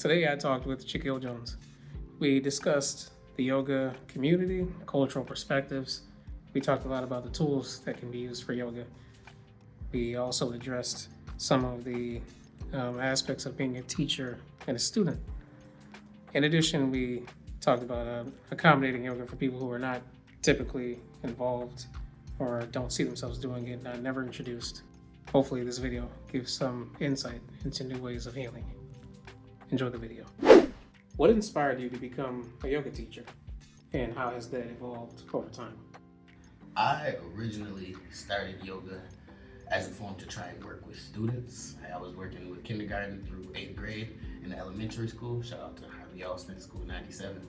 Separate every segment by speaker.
Speaker 1: Today I talked with Shaquille Jones. We discussed the yoga community, cultural perspectives. We talked a lot about the tools that can be used for yoga. We also addressed some of the aspects of being a teacher and a student. In addition, we talked about accommodating yoga for people who are not typically involved or don't see themselves doing it, never introduced. Hopefully this video gives some insight into new ways of healing. Enjoy the video. What inspired you to become a yoga teacher, and how has that evolved over time?
Speaker 2: I originally started yoga as a form to try and work with students. I was working with kindergarten through 8th grade in the elementary school. Shout out to Harvey Austin, School 97.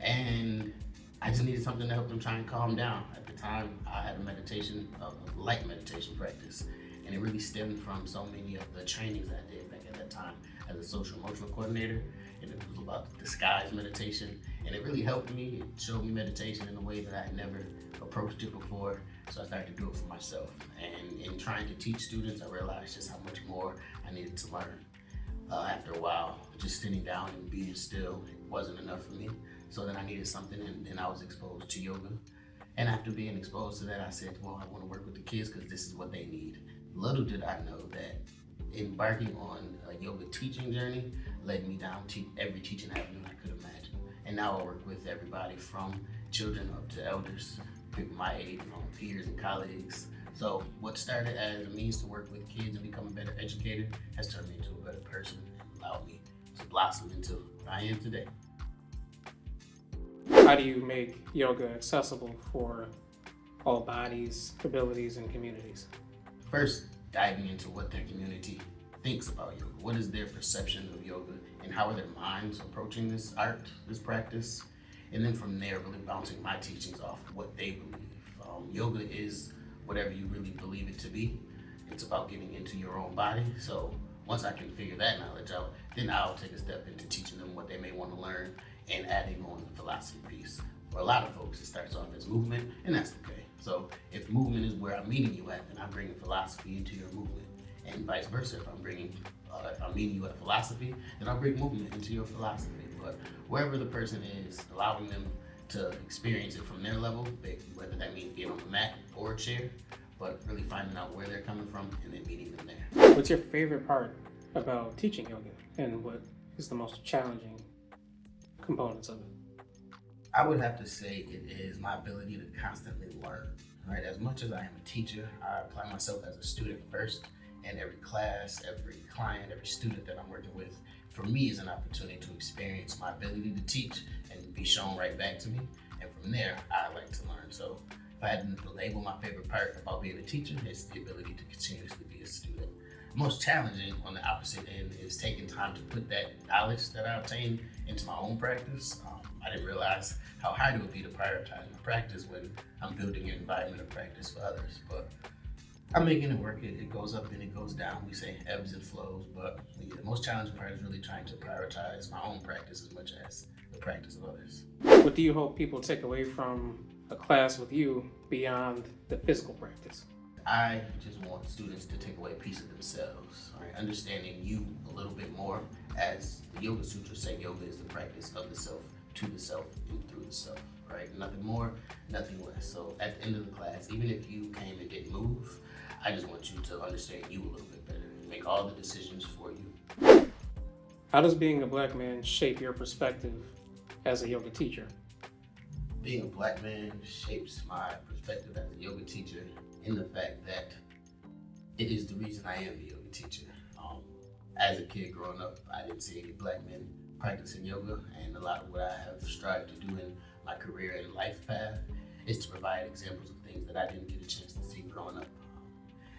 Speaker 2: And I just needed something to help them try and calm down. At the time, I had a light meditation practice. And it really stemmed from so many of the trainings I did back at that time as a social emotional coordinator. And it was about disguised meditation. And it really helped me. It showed me meditation in a way that I had never approached it before. So I started to do it for myself. And in trying to teach students, I realized just how much more I needed to learn. After a while, just sitting down and being still, it wasn't enough for me. So then I needed something, and I was exposed to yoga. And after being exposed to that, I said, well, I want to work with the kids because this is what they need. Little did I know that embarking on a yoga teaching journey led me down every teaching avenue I could imagine. And now I work with everybody from children up to elders, people my age, my own peers and colleagues. So what started as a means to work with kids and become a better educator has turned me into a better person and allowed me to blossom into who I am today.
Speaker 1: How do you make yoga accessible for all bodies, abilities, and communities?
Speaker 2: First, diving into what their community thinks about yoga. What is their perception of yoga and how are their minds approaching this art, this practice? And then from there, really bouncing my teachings off of what they believe. Yoga is whatever you really believe it to be. It's about getting into your own body. So once I can figure that knowledge out, then I'll take a step into teaching them what they may want to learn and adding on the philosophy piece. For a lot of folks, it starts off as movement, and that's okay. So if movement is where I'm meeting you at, then I'm bringing philosophy into your movement, and vice versa. If I'm meeting you at philosophy, then I'll bring movement into your philosophy. But wherever the person is, allowing them to experience it from their level, whether that means being on the mat or a chair, but really finding out where they're coming from and then meeting them there.
Speaker 1: What's your favorite part about teaching yoga, and what is the most challenging components of it?
Speaker 2: I would have to say it is my ability to constantly learn. Right? As much as I am a teacher, I apply myself as a student first, and every class, every client, every student that I'm working with, for me is an opportunity to experience my ability to teach and be shown right back to me. And from there, I like to learn. So if I had to label my favorite part about being a teacher, it's the ability to continuously be a student. Most challenging on the opposite end is taking time to put that knowledge that I obtained into my own practice. I didn't realize how hard it would be to prioritize my practice when I'm building an environment of practice for others. But I'm making it work. It goes up and it goes down. We say ebbs and flows, but the most challenging part is really trying to prioritize my own practice as much as the practice of others.
Speaker 1: What do you hope people take away from a class with you beyond the physical practice?
Speaker 2: I just want students to take away a piece of themselves, right? Understanding you a little bit more. As the Yoga Sutras say, yoga is the practice of the self, to the self, and through the self, right? Nothing more, nothing less. So at the end of the class, even if you came and didn't move, I just want you to understand you a little bit better and make all the decisions for you.
Speaker 1: How does being a Black man shape your perspective as a yoga teacher?
Speaker 2: Being a Black man shapes my perspective as a yoga teacher in the fact that it is the reason I am the yoga teacher. As a kid growing up, I didn't see any Black men practicing yoga, and a lot of what I have strived to do in my career and life path is to provide examples of things that I didn't get a chance to see growing up.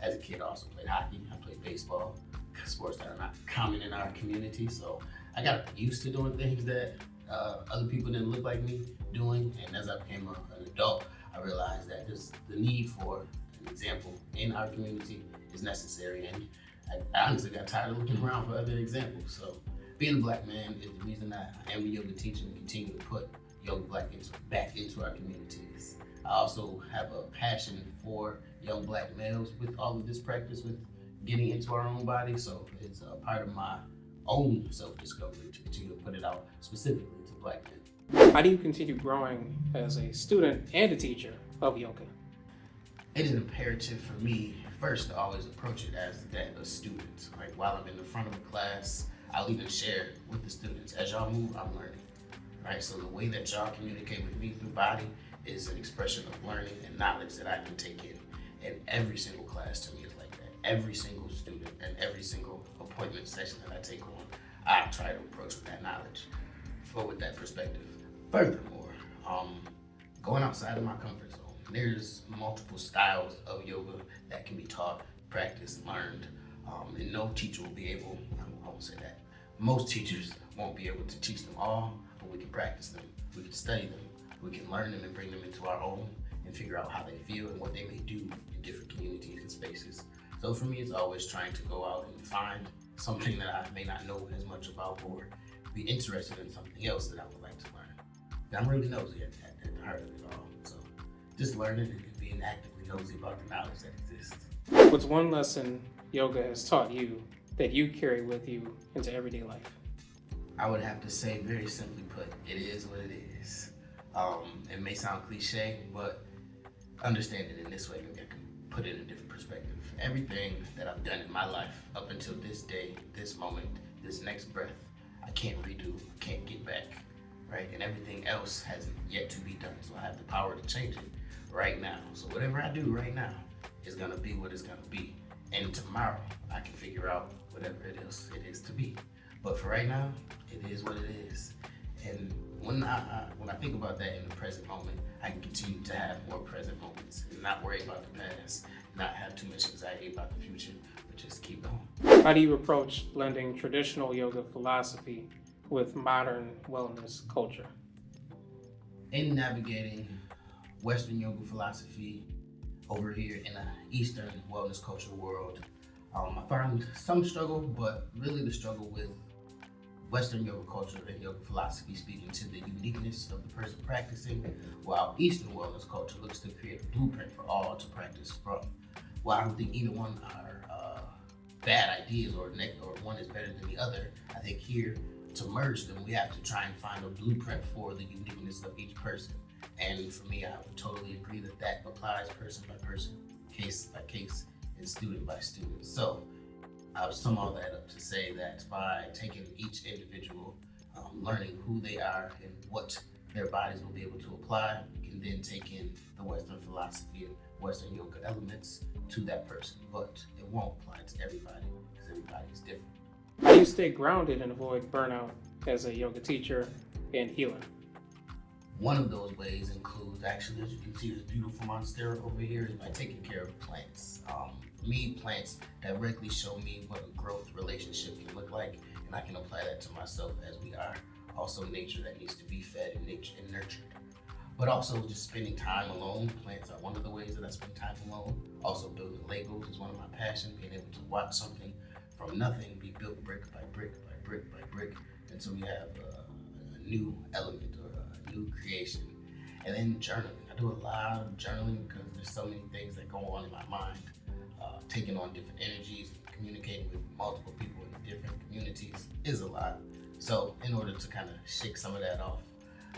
Speaker 2: As a kid, I also played hockey, I played baseball, sports that are not common in our community, so I got used to doing things that other people didn't look like me doing, and as I became an adult, I realized that just the need for an example in our community is necessary, and I honestly got tired of looking around for other examples. So being a Black man is the reason I am a yoga teacher and continue to put yoga back into our communities. I also have a passion for young Black males with all of this practice with getting into our own body. So it's a part of my own self-discovery, to continue to put it out specifically to Black men.
Speaker 1: How do you continue growing as a student and a teacher of yoga?
Speaker 2: It is imperative for me first to always approach it as that a student. Like while I'm in the front of the class, I'll even share with the students. As y'all move, I'm learning. Right? So the way that y'all communicate with me through body is an expression of learning and knowledge that I can take in. And every single class to me is like that. Every single student and every single appointment session that I take on, I try to approach with that knowledge, with that perspective. Furthermore, going outside of my comfort zone. There's multiple styles of yoga that can be taught, practiced, learned, and no teacher will be able, I won't say that, most teachers won't be able to teach them all, but we can practice them, we can study them, we can learn them and bring them into our own and figure out how they feel and what they may do in different communities and spaces. So for me, it's always trying to go out and find something that I may not know as much about or be interested in something else that I would like to learn. And I'm really nosy at the heart of it all. So just learning and being actively nosy about the knowledge that exists.
Speaker 1: What's one lesson yoga has taught you that you carry with you into everyday life?
Speaker 2: I would have to say, very simply put, it is what it is. It may sound cliche, but understand it in this way, maybe I can put it in a different perspective. Everything that I've done in my life up until this day, this moment, this next breath, I can't redo, I can't get back, right? And everything else has yet to be done. So I have the power to change it right now. So whatever I do right now is gonna be what it's gonna be. And tomorrow I can figure out whatever it is to be. But for right now, it is what it is. And when I think about that in the present moment, I can continue to have more present moments and not worry about the past, not have too much anxiety about the future, but just keep going.
Speaker 1: How do you approach blending traditional yoga philosophy with modern wellness culture?
Speaker 2: In navigating Western yoga philosophy over here in the Eastern wellness culture world, I found some struggle, but really the struggle with Western yoga culture and yoga philosophy speaking to the uniqueness of the person practicing, while Eastern wellness culture looks to create a blueprint for all to practice from. While I don't think either one are bad ideas or one is better than the other, I think here to merge them, we have to try and find a blueprint for the uniqueness of each person. And for me, I would totally agree that applies person by person, case by case, and student by student. So I would sum all that up to say that by taking each individual, learning who they are and what their bodies will be able to apply, you can then take in the Western philosophy and Western yoga elements to that person. But it won't apply to everybody because everybody is different.
Speaker 1: How do you stay grounded and avoid burnout as a yoga teacher and healer?
Speaker 2: One of those ways includes, actually, as you can see this beautiful monstera over here, is by taking care of plants. For me, plants directly show me what a growth relationship can look like, and I can apply that to myself as we are also nature that needs to be fed and nurtured. But also just spending time alone. Plants are one of the ways that I spend time alone. Also building Legos is one of my passions, being able to watch something from nothing be built brick by brick by brick by brick until we have a new element or a new creation. And then journaling. I do a lot of journaling because there's so many things that go on in my mind. Taking on different energies, communicating with multiple people in different communities is a lot. So in order to kind of shake some of that off,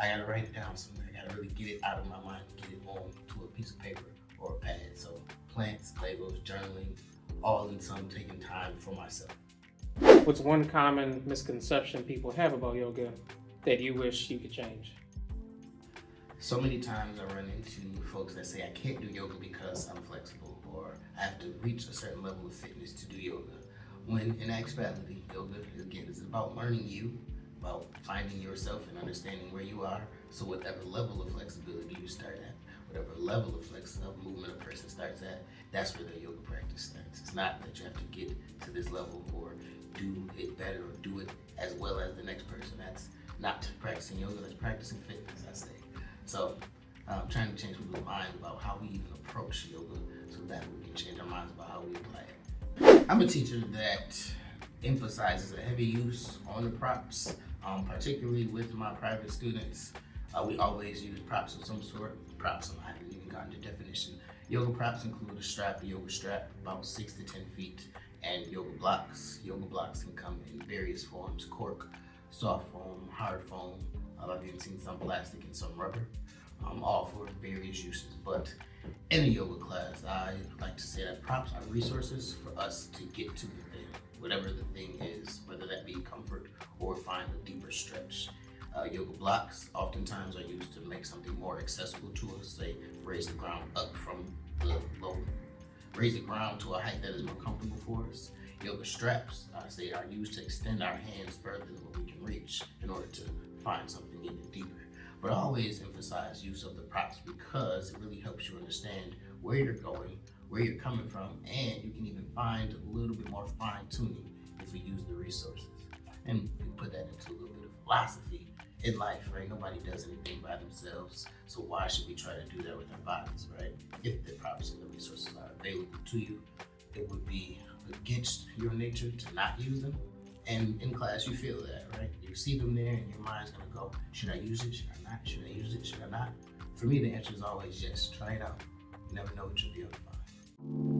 Speaker 2: I gotta write it down somewhere. I gotta really get it out of my mind, get it on to a piece of paper or a pad. So plants, Legos, journaling, all in some taking time for myself.
Speaker 1: What's one common misconception people have about yoga that you wish you could change?
Speaker 2: So many times I run into folks that say I can't do yoga because I'm flexible or I have to reach a certain level of fitness to do yoga. When in actuality, yoga, again, is about learning you, about finding yourself and understanding where you are. So whatever level of flexibility you start at, whatever level of movement a person starts at, that's where the yoga practice starts. It's not that you have to get to this level or do it better or do it as well as the next person. That's not practicing yoga, that's practicing fitness, I say. So I'm trying to change people's minds about how we even approach yoga so that we can change our minds about how we apply it. I'm a teacher that emphasizes a heavy use on the props, particularly with my private students. We always use props of some sort. Props, I haven't even gotten the definition. Yoga props include a strap, a yoga strap, about 6 to 10 feet, and yoga blocks. Yoga blocks can come in various forms: cork, soft foam, hard foam. I've even seen some plastic and some rubber, all for various uses. But in a yoga class, I like to say that props are resources for us to get to the thing, whatever the thing is, whether that be comfort or find a deeper stretch. Yoga blocks oftentimes are used to make something more accessible to us, say raise the ground up from the low, raise the ground to a height that is more comfortable for us. Yoga straps, I say, are used to extend our hands further than what we can reach in order to find something even deeper. But I always emphasize use of the props because it really helps you understand where you're going, where you're coming from, and you can even find a little bit more fine tuning if we use the resources. And we put that into a little bit of philosophy in life, right? Nobody does anything by themselves, so why should we try to do that with our bodies, right? If the props and the resources are available to you, it would be against your nature to not use them. And in class, you feel that, right? You see them there, and your mind's gonna go, should I use it? Should I not? Should I use it? Should I not? For me, the answer is always yes. Try it out. You never know what you'll be able to find.